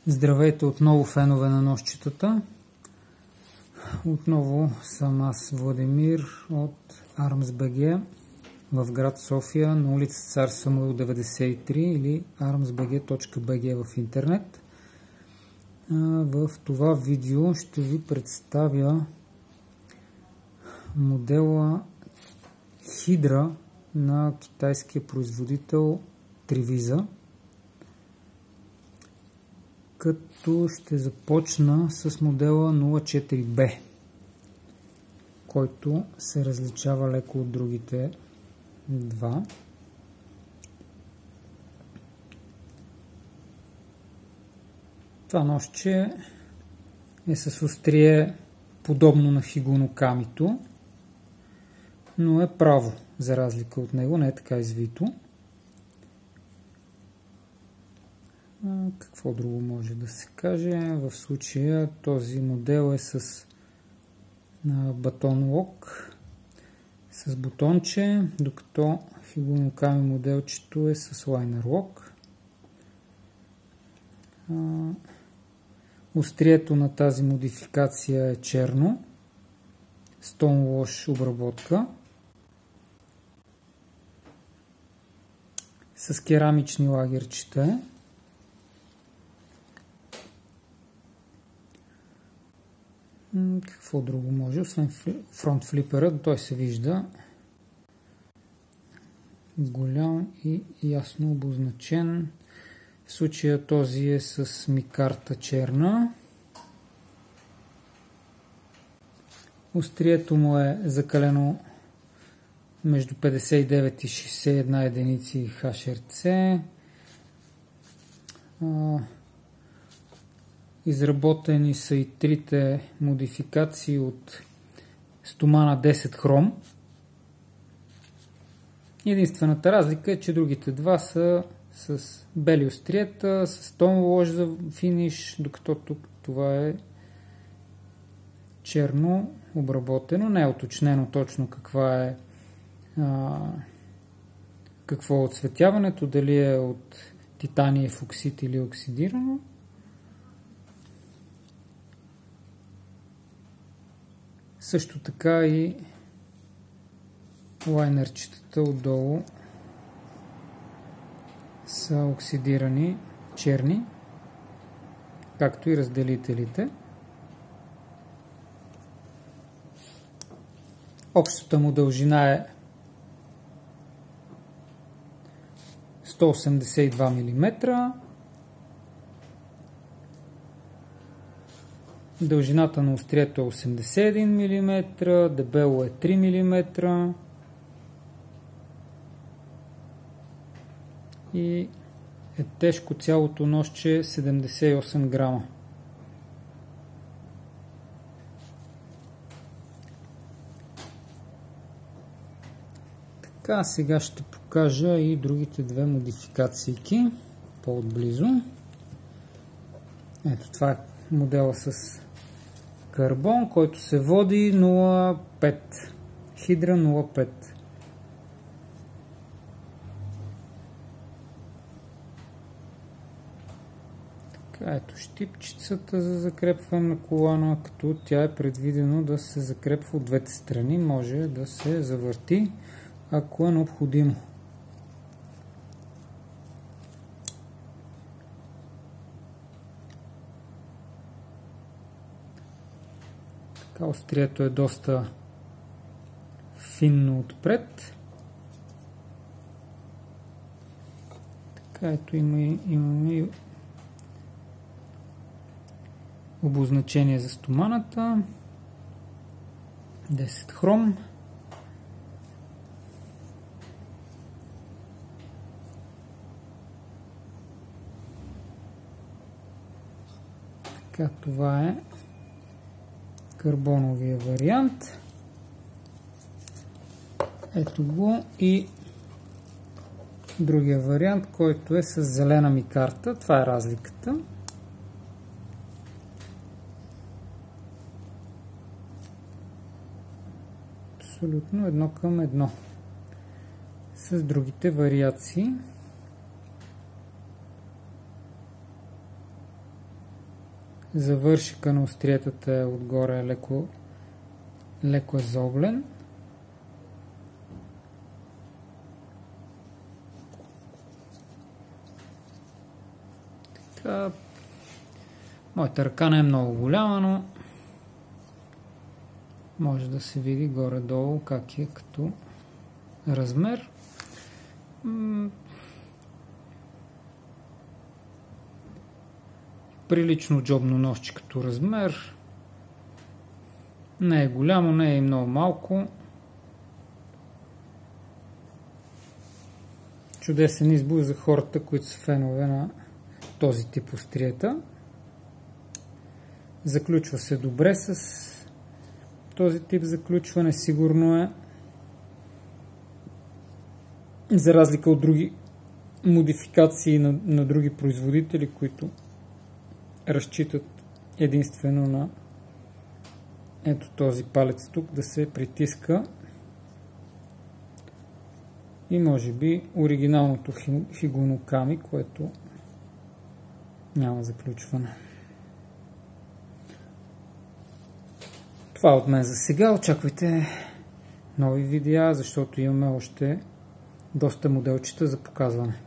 Здравейте отново, фенове на ножчетата. Отново съм аз, Владимир от ARMS.BG в град София, на улица Цар Самуил 93 или armsbg.bg в интернет. В това видео ще ви представя модела Hydra на китайския производител Trivisa, като ще започна с модела 04B, който се различава леко от другите два. Това ножче е с острие подобно на хигонокамито, но е право, за разлика от него, не е така извито. Какво друго може да се каже? В случая този модел е с батон лок, с бутонче, докато хигоноками моделчето е с лайнер лок. Острието на тази модификация е черно, Stone Wash обработка, с керамични лагерчета. Какво друго може? Освен фронт флипера, той се вижда голям и ясно обозначен. В случая този е с микарта черна. Острието му е закалено между 59 и 61 единици HRC. Изработени са и трите модификации от стомана 10 хром. Единствената разлика е, че другите два са с бели остриета, с Stone Wash за финиш, докато тук това е черно обработено. Не е уточнено точно какво е отцветяването, дали е от титаниев оксид или оксидирано. Също така и лайнерчетата отдолу са оксидирани черни, както и разделителите. Общата му дължина е 182 мм. Дължината на острието е 81 мм, дебело е 3 мм и е тежко цялото ножче 78 грама. Така, сега ще покажа и другите две модификации по-отблизо. Ето, това е модела с карбон, който се води 05. Hydra 05. Така, ето щипчицата за закрепване на колана, като тя е предвидено да се закрепва от двете страни. Може да се завърти, ако е необходимо. Така, острието е доста финно отпред. Така, ето имаме и обозначение за стоманата. 10 хром. Така, това е карбоновия вариант. Ето го и другия вариант, който е с зелена микарта. Това е разликата. Абсолютно едно към едно. С другите вариации. Завършика на остриетата е отгоре леко изоблен. Така, моята ръка не е много голяма, но може да се види горе-долу как е като размер. Прилично джобно ножче като размер. Не е голямо, не е и много малко. Чудесен избор за хората, които са фенове на този тип остриета. Заключва се добре с този тип заключване. Сигурно е, за разлика от други модификации на други производители, които разчитат единствено на ето този палец тук да се притиска и може би оригиналното Higino-Kami, което няма заключване. Това е от мен за сега. Очаквайте нови видеа, защото имаме още доста моделчета за показване.